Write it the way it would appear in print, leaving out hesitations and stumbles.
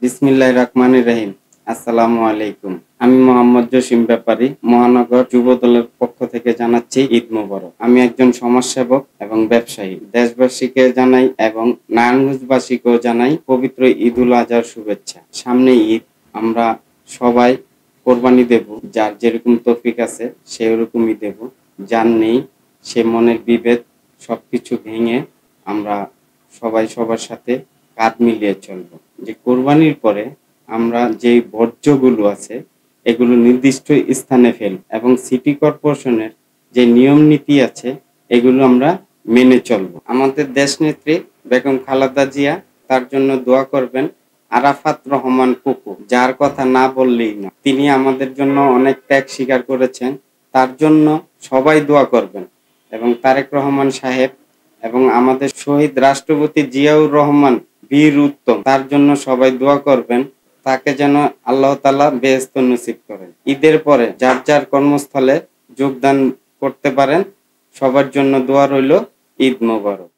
বিসমিল্লাহির রহমানির রহিম। আসসালামু আলাইকুম। আমি মোহাম্মদ জসিম ব্যাপারী মহানগর যুব দলের পক্ষ থেকে জানাচ্ছি ঈদ মোবারক। আমি একজন সমাজসেবক এবং ব্যবসায়ী। দেশবাসীকে জানাই এবং নারায়ণগঞ্জবাসীকেও জানাই পবিত্র ঈদুল আজহার শুভেচ্ছা। সামনে ঈদ, আমরা সবাই কোরবানি দেব। যার যেরকম তৌফিক আছে সেরকমই দেব। যার নেই সে মনের বিভেদ সবকিছু ভেঙে আমরা সবাই সবার সাথে কাঁধ মিলিয়ে চলবো। যে কোরবানির পরে আমরা যে বর্জ্যগুলো আছে এগুলো নির্দিষ্ট স্থানে ফেলব এবং সিটি কর্পোরেশনের যে নিয়ম নীতি আছে এগুলো আমরা মেনে চলবো। আমাদের দেশনেত্রী বেগম খালেদা জিয়া, তার জন্য দোয়া করবেন। আরাফাত রহমান কুকু, যার কথা না বললেই না, তিনি আমাদের জন্য অনেক ত্যাগ স্বীকার করেছেন, তার জন্য সবাই দোয়া করবেন। এবং তারেক রহমান সাহেব এবং আমাদের শহীদ রাষ্ট্রপতি জিয়াউর রহমান বীর উত্তম, তার জন্য সবাই দোয়া করবেন, তাকে যেন আল্লাহ তাআলা বেহেশত নসিব করেন। ঈদের পরে যার যার কর্মস্থলে যোগদান করতে পারেন। সবার জন্য দোয়া রইল। ঈদ মোবারক।